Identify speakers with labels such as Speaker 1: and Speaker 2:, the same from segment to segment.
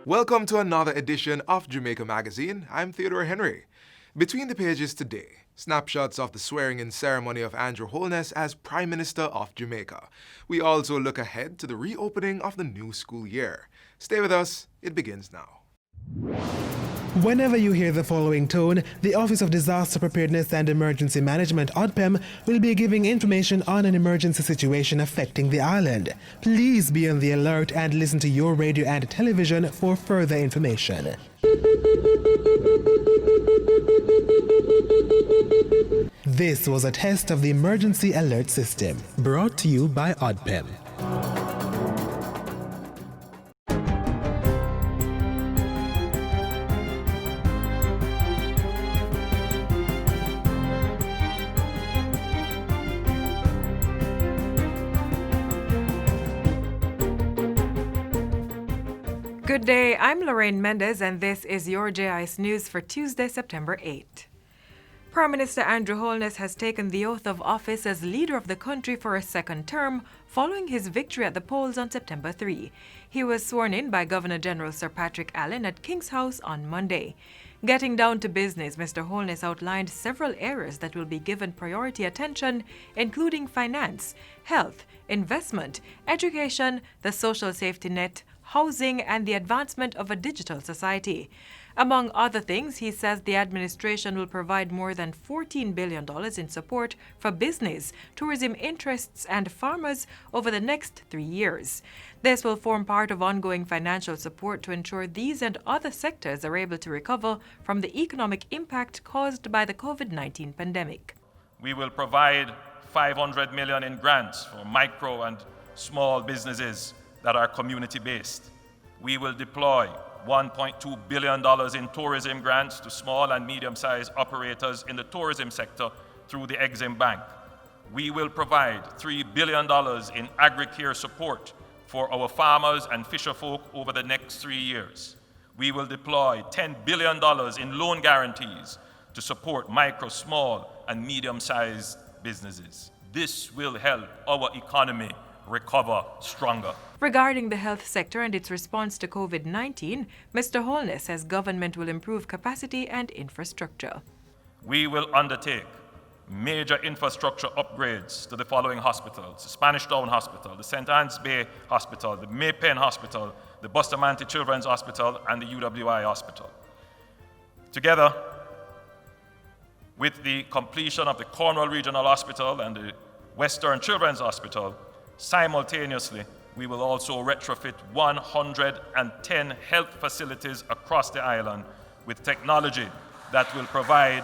Speaker 1: Welcome to another edition of Jamaica Magazine. I'm Theodore Henry. Between the pages today, snapshots of the swearing-in ceremony of Andrew Holness as Prime Minister of Jamaica. We also look ahead to the reopening of the new school year. Stay with us, it begins now.
Speaker 2: Whenever you hear the following tone, the Office of Disaster Preparedness and Emergency Management, ODPEM, will be giving information on an emergency situation affecting the island. Please be on the alert and listen to your radio and television for further information. This was a test of the emergency alert system, brought to you by ODPEM.
Speaker 3: Good day, I'm Lorraine Mendez and this is your JIS News for Tuesday, September 8. Prime Minister Andrew Holness has taken the oath of office as leader of the country for a second term following his victory at the polls on September 3. He was sworn in by Governor General Sir Patrick Allen at King's House on Monday. Getting down to business, Mr. Holness outlined several areas that will be given priority attention, including finance, health, investment, education, the social safety net, housing, and the advancement of a digital society. Among other things, he says the administration will provide more than $14 billion in support for business, tourism interests, and farmers over the next 3 years. This will form part of ongoing financial support to ensure these and other sectors are able to recover from the economic impact caused by the COVID-19 pandemic.
Speaker 4: We will provide $500 million in grants for micro and small businesses that are community-based. We will deploy $1.2 billion in tourism grants to small and medium-sized operators in the tourism sector through the Exim Bank. We will provide $3 billion in agri-care support for our farmers and fisherfolk over the next 3 years. We will deploy $10 billion in loan guarantees to support micro, small, and medium-sized businesses. This will help our economy recover stronger.
Speaker 3: Regarding the health sector and its response to COVID-19, Mr. Holness says government will improve capacity and infrastructure.
Speaker 4: We will undertake major infrastructure upgrades to the following hospitals: the Spanish Town Hospital, the St. Anne's Bay Hospital, the May Pen Hospital, the Bustamante Children's Hospital, and the UWI Hospital. Together with the completion of the Cornwall Regional Hospital and the Western Children's Hospital, simultaneously, we will also retrofit 110 health facilities across the island with technology that will provide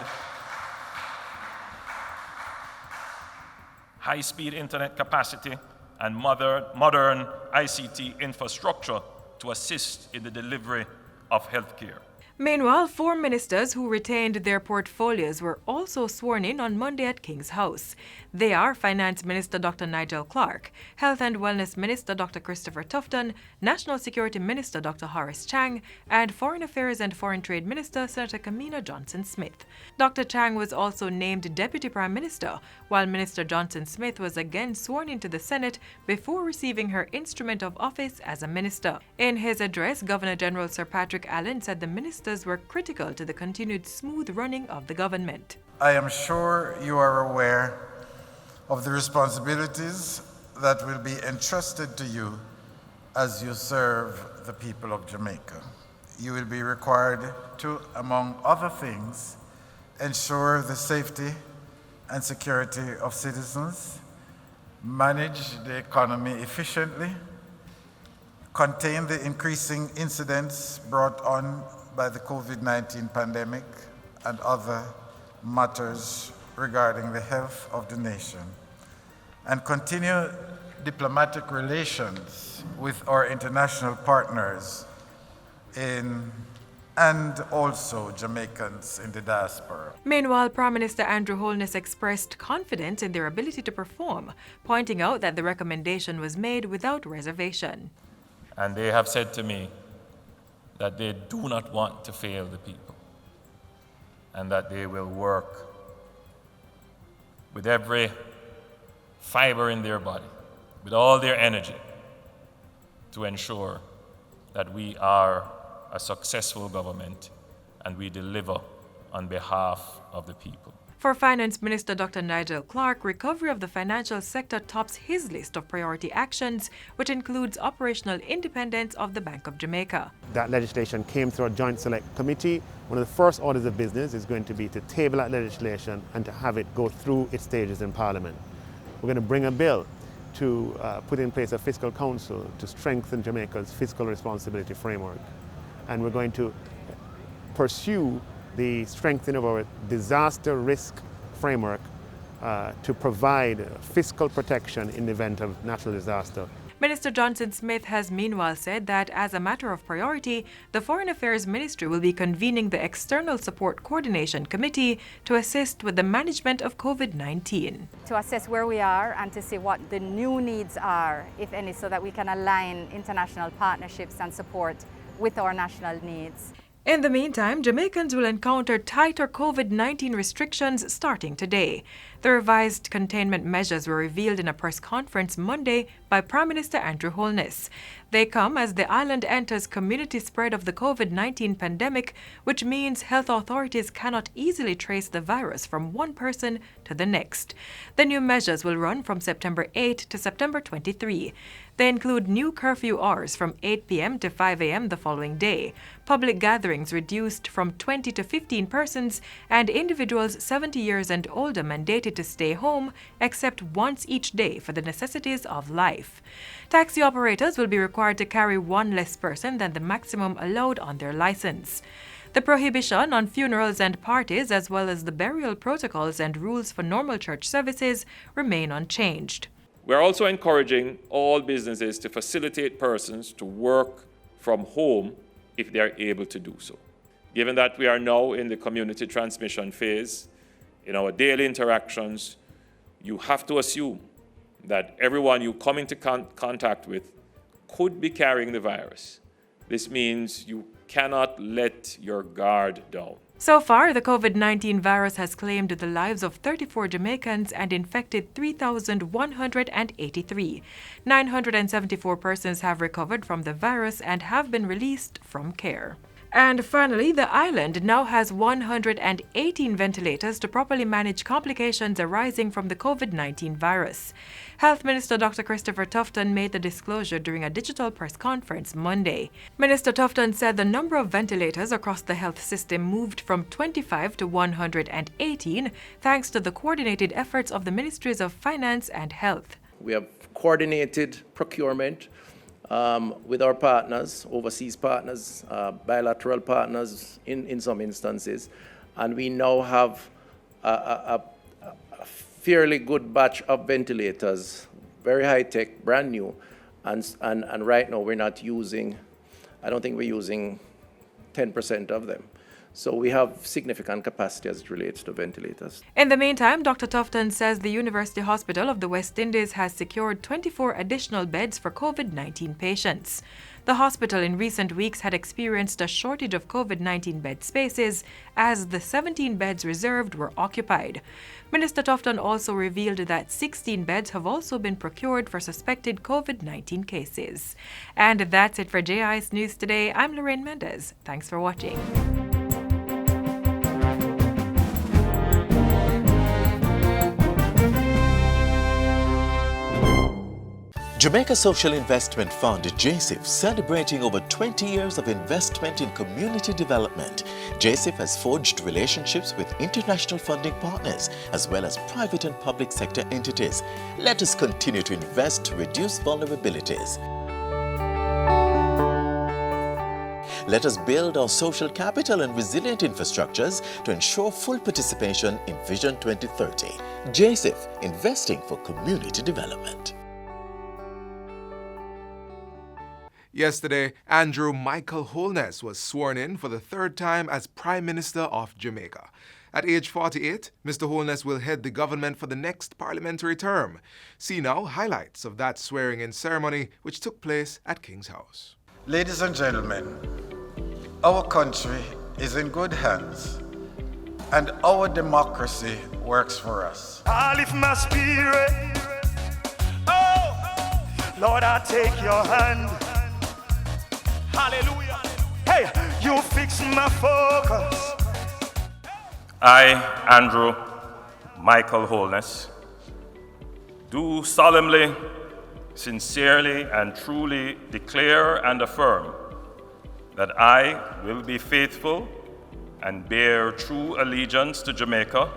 Speaker 4: high-speed internet capacity and modern ICT infrastructure to assist in the delivery of health care.
Speaker 3: Meanwhile, 4 ministers who retained their portfolios were also sworn in on Monday at King's House. They are Finance Minister Dr. Nigel Clark, Health and Wellness Minister Dr. Christopher Tufton, National Security Minister Dr. Horace Chang, and Foreign Affairs and Foreign Trade Minister Senator Kamina Johnson-Smith. Dr. Chang was also named Deputy Prime Minister, while Minister Johnson-Smith was again sworn into the Senate before receiving her instrument of office as a minister. In his address, Governor General Sir Patrick Allen said the ministers were critical to the continued smooth running of the government.
Speaker 5: I am sure you are aware of the responsibilities that will be entrusted to you as you serve the people of Jamaica. You will be required to, among other things, ensure the safety and security of citizens, manage the economy efficiently, contain the increasing incidents brought on by the COVID-19 pandemic and other matters regarding the health of the nation, and continue diplomatic relations with our international partners and also Jamaicans in the diaspora.
Speaker 3: Meanwhile, Prime Minister Andrew Holness expressed confidence in their ability to perform, pointing out that the recommendation was made without reservation.
Speaker 4: And they have said to me that they do not want to fail the people and that they will work with every fiber in their body, with all their energy, to ensure that we are a successful government, and we deliver on behalf of the people.
Speaker 3: For Finance Minister Dr. Nigel Clark, recovery of the financial sector tops his list of priority actions, which includes operational independence of the Bank of Jamaica.
Speaker 6: That legislation came through a joint select committee. One of the first orders of business is going to be to table that legislation and to have it go through its stages in Parliament. We're going to bring a bill to put in place a fiscal council to strengthen Jamaica's fiscal responsibility framework. And we're going to pursue the strengthening of our disaster risk framework to provide fiscal protection in the event of natural disaster.
Speaker 3: Minister Johnson Smith has meanwhile said that as a matter of priority, the Foreign Affairs Ministry will be convening the External Support Coordination Committee to assist with the management of COVID-19.
Speaker 7: To assess where we are and to see what the new needs are, if any, so that we can align international partnerships and support with our national needs.
Speaker 3: In the meantime, Jamaicans will encounter tighter COVID-19 restrictions starting today. The revised containment measures were revealed in a press conference Monday by Prime Minister Andrew Holness. They come as the island enters community spread of the COVID-19 pandemic, which means health authorities cannot easily trace the virus from one person to the next. The new measures will run from September 8 to September 23. They include new curfew hours from 8 p.m. to 5 a.m. the following day, public gatherings reduced from 20 to 15 persons, and individuals 70 years and older mandated to stay home except once each day for the necessities of life. Taxi operators will be required to carry one less person than the maximum allowed on their license. The prohibition on funerals and parties, as well as the burial protocols and rules for normal church services, remain unchanged.
Speaker 4: We're also encouraging all businesses to facilitate persons to work from home if they are able to do so. Given that we are now in the community transmission phase, in our daily interactions, you have to assume that everyone you come into contact with could be carrying the virus. This means you cannot let your guard down.
Speaker 3: So far, the COVID-19 virus has claimed the lives of 34 Jamaicans and infected 3,183. 974 persons have recovered from the virus and have been released from care. And finally, the island now has 118 ventilators to properly manage complications arising from the COVID-19 virus. Health Minister Dr. Christopher Tufton made the disclosure during a digital press conference Monday. Minister Tufton said the number of ventilators across the health system moved from 25 to 118 thanks to the coordinated efforts of the Ministries of Finance and Health.
Speaker 8: We have coordinated procurement with our partners, overseas partners, bilateral partners in some instances, and we now have a fairly good batch of ventilators, very high-tech, brand new, and right now we're not using, I don't think we're using 10% of them. So we have significant capacity as it relates to ventilators.
Speaker 3: In the meantime, Dr. Tufton says the University Hospital of the West Indies has secured 24 additional beds for COVID-19 patients. The hospital in recent weeks had experienced a shortage of COVID-19 bed spaces as the 17 beds reserved were occupied. Minister Tufton also revealed that 16 beds have also been procured for suspected COVID-19 cases. And that's it for JIS News Today. I'm Lorraine Mendez. Thanks for watching.
Speaker 9: Jamaica Social Investment Fund, JSIF, celebrating over 20 years of investment in community development. JSIF has forged relationships with international funding partners as well as private and public sector entities. Let us continue to invest to reduce vulnerabilities. Let us build our social capital and resilient infrastructures to ensure full participation in Vision 2030. JSIF, investing for community development.
Speaker 1: Yesterday, Andrew Michael Holness was sworn in for the third time as Prime Minister of Jamaica. At age 48, Mr. Holness will head the government for the next parliamentary term. See now highlights of that swearing-in ceremony which took place at King's House.
Speaker 5: Ladies and gentlemen, our country is in good hands, and our democracy works for us.
Speaker 10: I lift my spirit, oh, Lord, I take your hand. Hallelujah. Hey, you fix my focus.
Speaker 4: I, Andrew Michael Holness, do solemnly, sincerely, and truly declare and affirm that I will be faithful and bear true allegiance to Jamaica,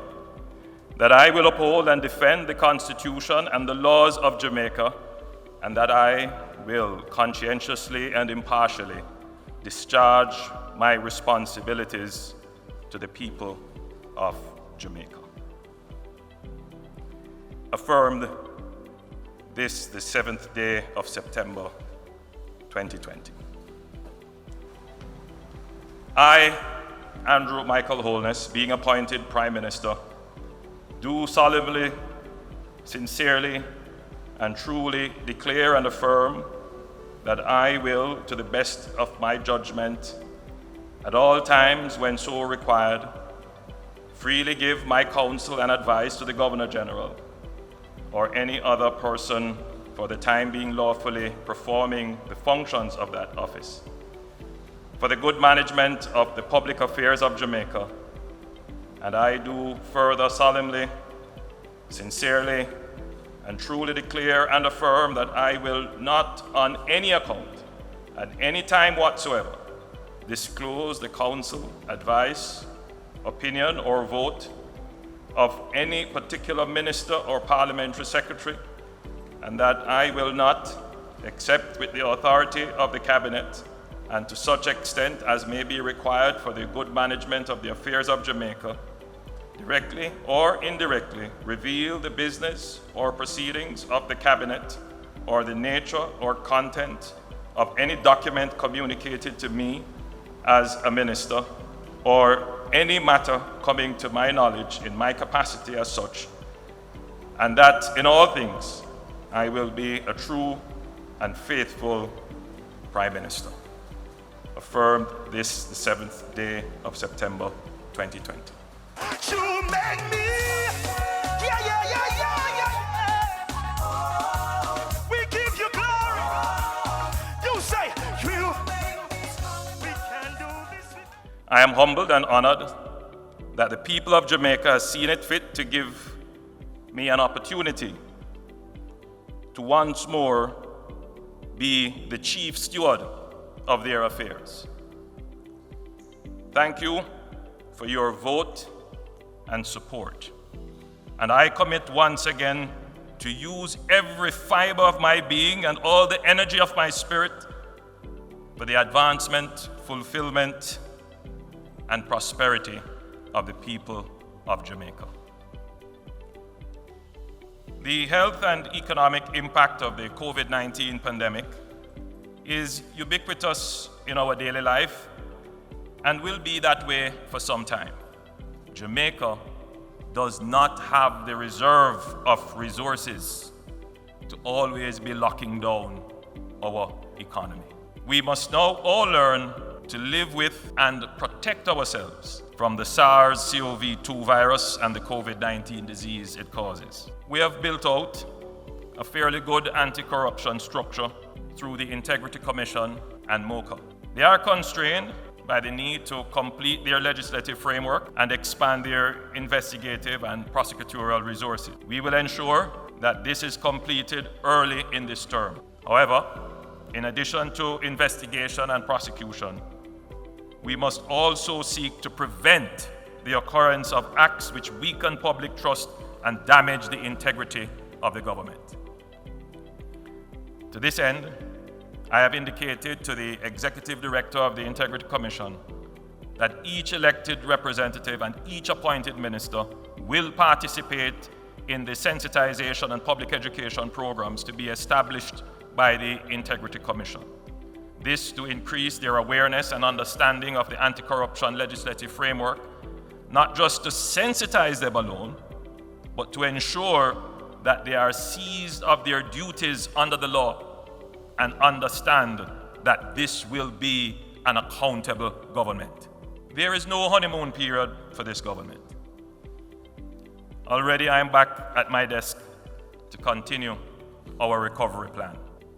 Speaker 4: that I will uphold and defend the Constitution and the laws of Jamaica, and that I will conscientiously and impartially discharge my responsibilities to the people of Jamaica. Affirmed this, the 7th day of September 2020. I, Andrew Michael Holness, being appointed Prime Minister, do solemnly, sincerely, and truly declare and affirm that I will, to the best of my judgment, at all times when so required, freely give my counsel and advice to the Governor General or any other person for the time being lawfully performing the functions of that office, for the good management of the public affairs of Jamaica. And I do further solemnly, sincerely, and truly declare and affirm that I will not on any account, at any time whatsoever, disclose the counsel, advice, opinion, or vote of any particular minister or parliamentary secretary, and that I will not, except with the authority of the cabinet, and to such extent as may be required for the good management of the affairs of Jamaica, directly or indirectly reveal the business or proceedings of the cabinet or the nature or content of any document communicated to me as a minister or any matter coming to my knowledge in my capacity as such, and that in all things I will be a true and faithful Prime Minister. Affirmed this, the 7th day of September 2020.
Speaker 10: You make me, we give you glory. You say, we can do this.
Speaker 4: I am humbled and honored that the people of Jamaica has seen it fit to give me an opportunity to once more be the chief steward of their affairs. Thank you for your vote and support. And I commit once again to use every fiber of my being and all the energy of my spirit for the advancement, fulfillment, and prosperity of the people of Jamaica. The health and economic impact of the COVID-19 pandemic is ubiquitous in our daily life and will be that way for some time. Jamaica does not have the reserve of resources to always be locking down our economy. We must now all learn to live with and protect ourselves from the SARS-CoV-2 virus and the COVID-19 disease it causes. We have built out a fairly good anti-corruption structure through the Integrity Commission and MOCA. They are constrained by the need to complete their legislative framework and expand their investigative and prosecutorial resources. We will ensure that this is completed early in this term. However, in addition to investigation and prosecution, we must also seek to prevent the occurrence of acts which weaken public trust and damage the integrity of the government. To this end, I have indicated to the Executive Director of the Integrity Commission that each elected representative and each appointed minister will participate in the sensitization and public education programs to be established by the Integrity Commission. This to increase their awareness and understanding of the anti-corruption legislative framework, not just to sensitize them alone, but to ensure that they are seized of their duties under the law and understand that this will be an accountable government. There is no honeymoon period for this government. Already I am back at my desk to continue our recovery plan.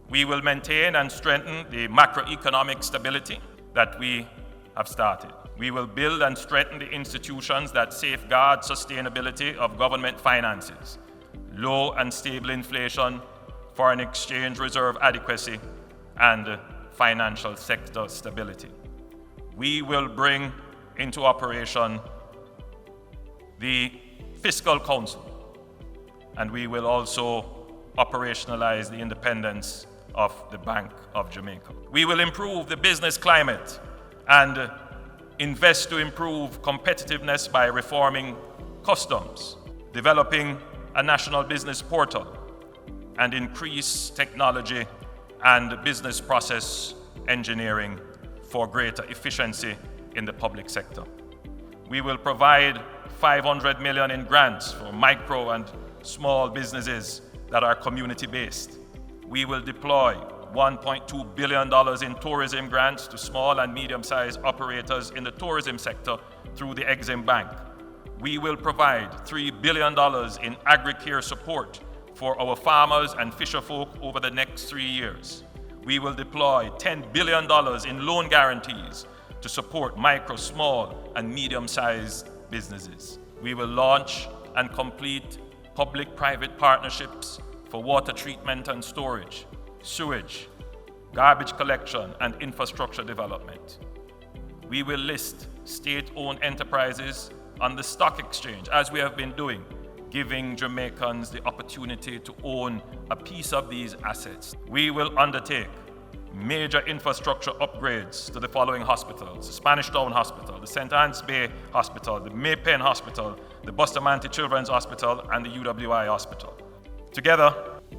Speaker 4: We will maintain and strengthen the macroeconomic stability that we have started. We will build and strengthen the institutions that safeguard sustainability of government finances, low and stable inflation, foreign exchange reserve adequacy, and financial sector stability. We will bring into operation the Fiscal Council, and we will also operationalize the independence of the Bank of Jamaica. We will improve the business climate and invest to improve competitiveness by reforming customs, developing a national business portal, and increase technology and business process engineering for greater efficiency in the public sector. We will provide $500 million in grants for micro and small businesses that are community-based. We will deploy $1.2 billion in tourism grants to small and medium-sized operators in the tourism sector through the Exim Bank. We will provide $3 billion in agri-care support for our farmers and fisherfolk over the next 3 years. We will deploy $10 billion in loan guarantees to support micro, small, and medium-sized businesses. We will launch and complete public-private partnerships for water treatment and storage, sewage, garbage collection, and infrastructure development. We will list state-owned enterprises on the stock exchange, as we have been doing, giving Jamaicans the opportunity to own a piece of these assets. We will undertake major infrastructure upgrades to the following hospitals: the Spanish Town Hospital, the St. Anne's Bay Hospital, the Maypen Hospital, the Bustamante Children's Hospital, and the UWI Hospital. Together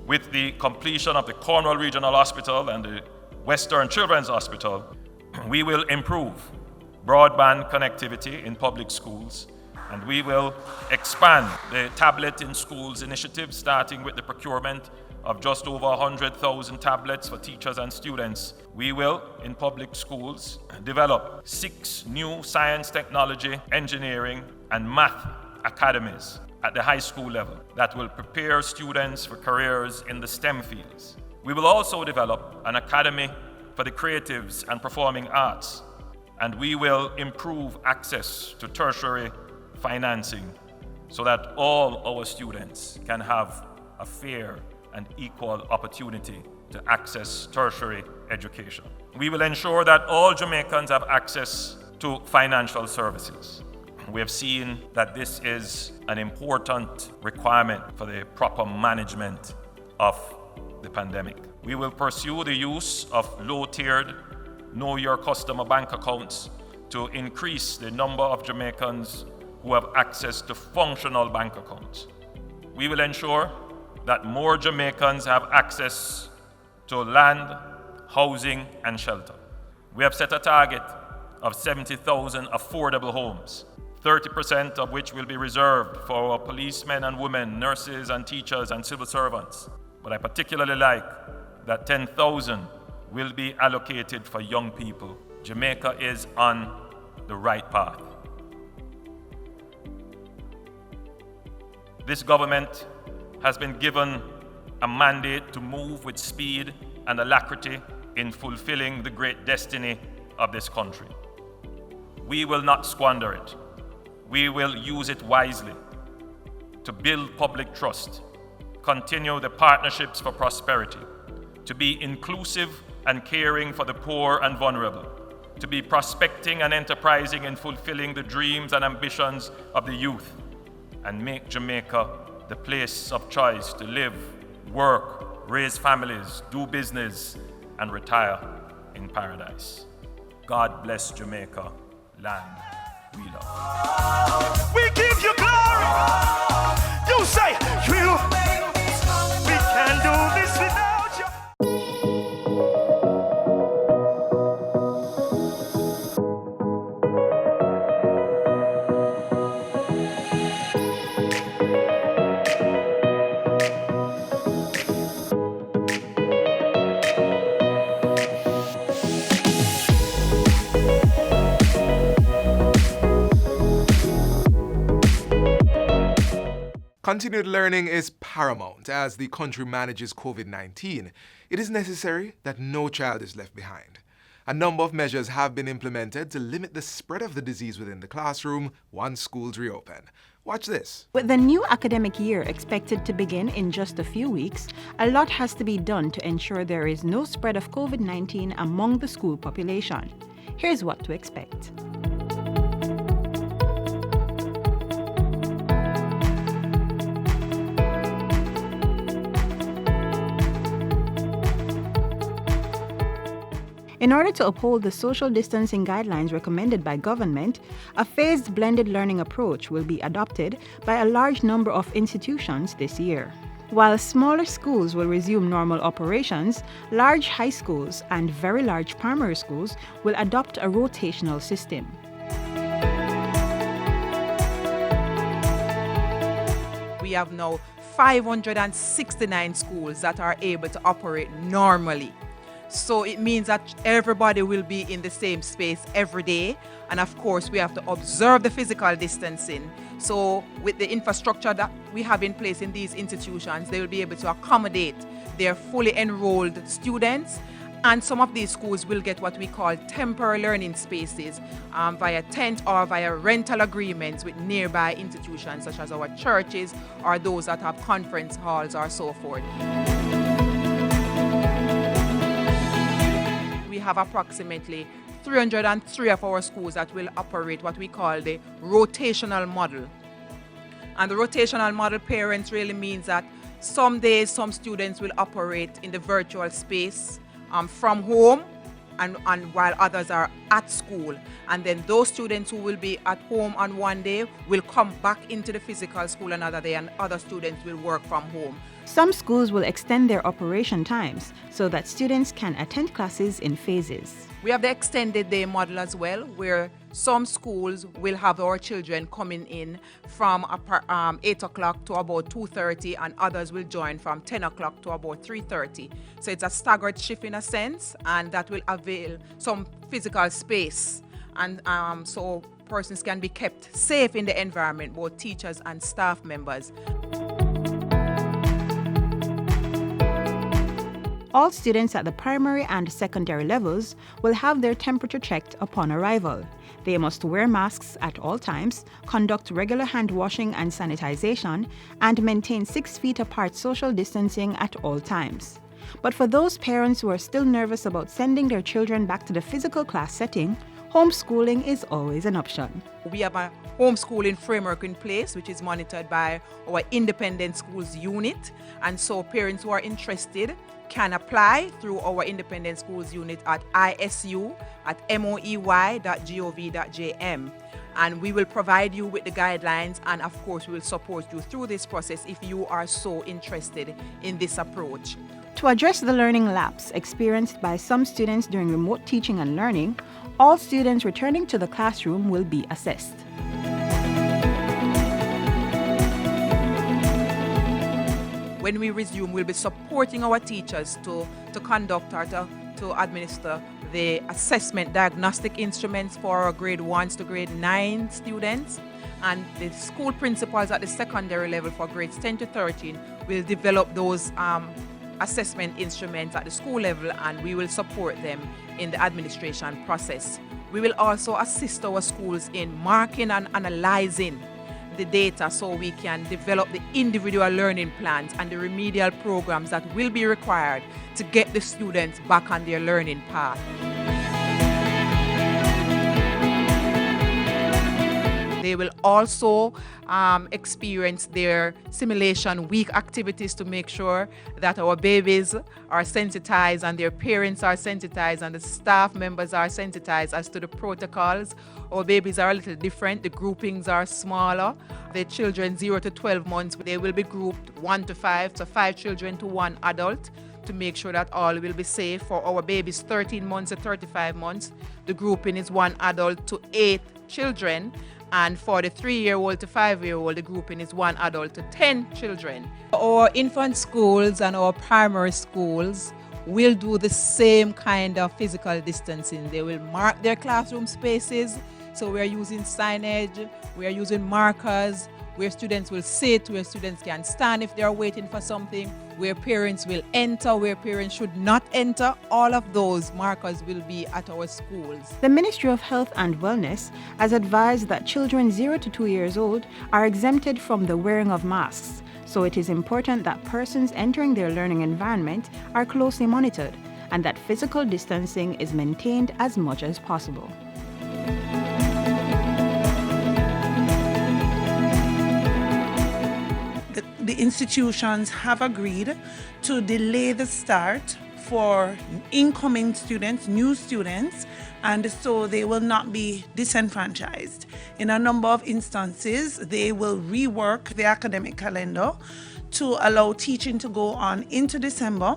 Speaker 4: with the completion of the Cornwall Regional Hospital and the Western Children's Hospital, we will improve broadband connectivity in public schools, and we will expand the Tablet in Schools initiative, starting with the procurement of just over 100,000 tablets for teachers and students. We will, in public schools, develop 6 new science, technology, engineering, and math academies at the high school level that will prepare students for careers in the STEM fields. We will also develop an academy for the creatives and performing arts, and we will improve access to tertiary financing so that all our students can have a fair and equal opportunity to access tertiary education. We will ensure that all Jamaicans have access to financial services. We have seen that this is an important requirement for the proper management of the pandemic. We will pursue the use of low-tiered, know your customer bank accounts to increase the number of Jamaicans who have access to functional bank accounts. We will ensure that more Jamaicans have access to land, housing, and shelter. We have set a target of 70,000 affordable homes, 30% of which will be reserved for our policemen and women, nurses and teachers and civil servants. But I particularly like that 10,000 will be allocated for young people. Jamaica is on the right path. This government has been given a mandate to move with speed and alacrity in fulfilling the great destiny of this country. We will not squander it. We will use it wisely to build public trust, continue the partnerships for prosperity, to be inclusive and caring for the poor and vulnerable, to be prospecting and enterprising in fulfilling the dreams and ambitions of the youth, and make Jamaica the place of choice to live, work, raise families, do business, and retire in paradise. God bless Jamaica, land we love.
Speaker 10: We give you glory. You say, we can do this without you.
Speaker 1: Continued learning is paramount as the country manages COVID-19. It is necessary that no child is left behind. A number of measures have been implemented to limit the spread of the disease within the classroom once schools reopen. Watch this.
Speaker 11: With the new academic year expected to begin in just a few weeks, a lot has to be done to ensure there is no spread of COVID-19 among the school population. Here's what to expect. In order to uphold the social distancing guidelines recommended by government, a phased blended learning approach will be adopted by a large number of institutions this year. While smaller schools will resume normal operations, large high schools and very large primary schools will adopt a rotational system.
Speaker 12: We have now 569 schools that are able to operate normally. So it means that everybody will be in the same space every day. And of course, we have to observe the physical distancing. So with the infrastructure that we have in place in these institutions, they will be able to accommodate their fully enrolled students. And some of these schools will get what we call temporary learning spaces via tent or via rental agreements with nearby institutions such as our churches or those that have conference halls or so forth. We have approximately 303 of our schools that will operate what we call the rotational model. And the rotational model, parents, really means that some days some students will operate in the virtual space from home and while others are at school. And then those students who will be at home on one day will come back into the physical school another day, and other students will work from home.
Speaker 11: Some schools will extend their operation times so that students can attend classes in phases.
Speaker 12: We have the extended day model as well, where some schools will have our children coming in from 8 o'clock to about 2:30, and others will join from 10 o'clock to about 3:30. So it's a staggered shift in a sense, and that will avail some physical space. And so persons can be kept safe in the environment, both teachers and staff members.
Speaker 11: All students at the primary and secondary levels will have their temperature checked upon arrival. They must wear masks at all times, conduct regular hand washing and sanitization, and maintain 6 feet apart social distancing at all times. But for those parents who are still nervous about sending their children back to the physical class setting, homeschooling is always an option.
Speaker 12: We have a homeschooling framework in place, which is monitored by our independent schools unit. And so parents who are interested can apply through our independent schools unit at isu@moey.gov.jm. And we will provide you with the guidelines, and of course we will support you through this process if you are so interested in this approach.
Speaker 11: To address the learning lapse experienced by some students during remote teaching and learning, all students returning to the classroom will be assessed.
Speaker 12: When we resume, we'll be supporting our teachers to conduct or to administer the assessment diagnostic instruments for our grade 1s to grade 9 students. And the school principals at the secondary level for grades 10 to 13 will develop those assessment instruments at the school level, and we will support them in the administration process. We will also assist our schools in marking and analyzing the data so we can develop the individual learning plans and the remedial programs that will be required to get the students back on their learning path. They will also experience their simulation week activities to make sure that our babies are sensitized and their parents are sensitized and the staff members are sensitized as to the protocols. Our babies are a little different. The groupings are smaller. The children 0 to 12 months, they will be grouped 1 to 5, so 5 children to 1 adult, to make sure that all will be safe. For our babies 13 months to 35 months, the grouping is 1 adult to 8 children. And for the 3-year-old to 5-year-old, the grouping is 1 adult to 10 children. Our infant schools and our primary schools will do the same kind of physical distancing. They will mark their classroom spaces. So we are using signage, we are using markers, where students will sit, where students can stand if they are waiting for something. where parents will enter, where parents should not enter. All of those markers will be at our schools.
Speaker 11: The Ministry of Health and Wellness has advised that children 0 to 2 years old are exempted from the wearing of masks, so it is important that persons entering their learning environment are closely monitored and that physical distancing is maintained as much as possible.
Speaker 13: The institutions have agreed to delay the start for incoming students, new students, and so they will not be disenfranchised. In a number of instances, they will rework the academic calendar to allow teaching to go on into December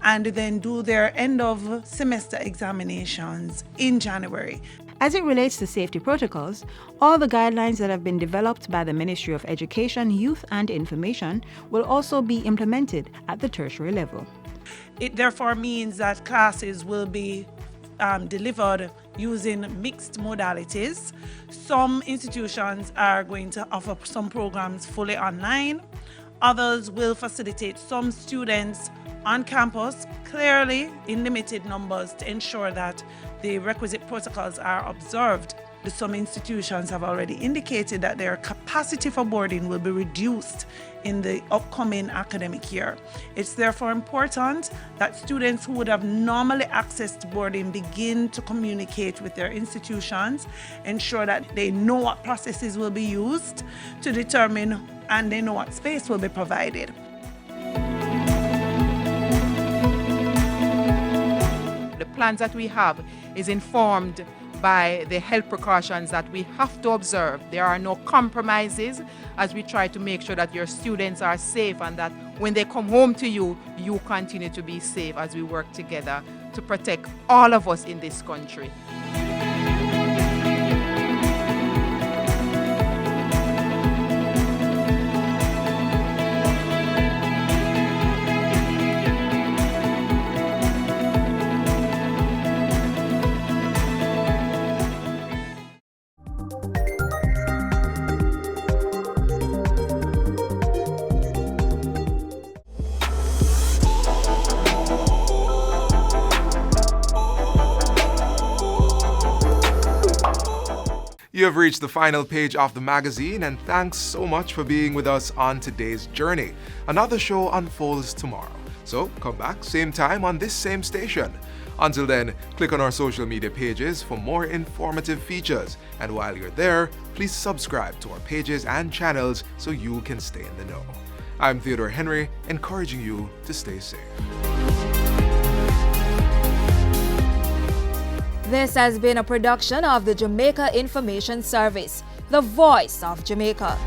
Speaker 13: and then do their end of semester examinations in January.
Speaker 11: As it relates to safety protocols, all the guidelines that have been developed by the Ministry of Education, Youth and Information will also be implemented at the tertiary level.
Speaker 13: It therefore means that classes will be delivered using mixed modalities. Some institutions are going to offer some programs fully online. Others will facilitate some students on campus, clearly in limited numbers, to ensure that the requisite protocols are observed. Some institutions have already indicated that their capacity for boarding will be reduced in the upcoming academic year. It's therefore important that students who would have normally accessed boarding begin to communicate with their institutions, ensure that they know what processes will be used to determine, and they know what space will be provided.
Speaker 12: The plans that we have is informed by the health precautions that we have to observe. There are no compromises as we try to make sure that your students are safe and that when they come home to you, you continue to be safe as we work together to protect all of us in this country.
Speaker 1: You have reached the final page of the magazine, and thanks so much for being with us on today's journey. Another show unfolds tomorrow, so come back same time on this same station. Until then, click on our social media pages for more informative features, and while you're there, please subscribe to our pages and channels so you can stay in the know. I'm Theodore Henry, encouraging you to stay safe.
Speaker 14: This has been a production of the Jamaica Information Service, the voice of Jamaica.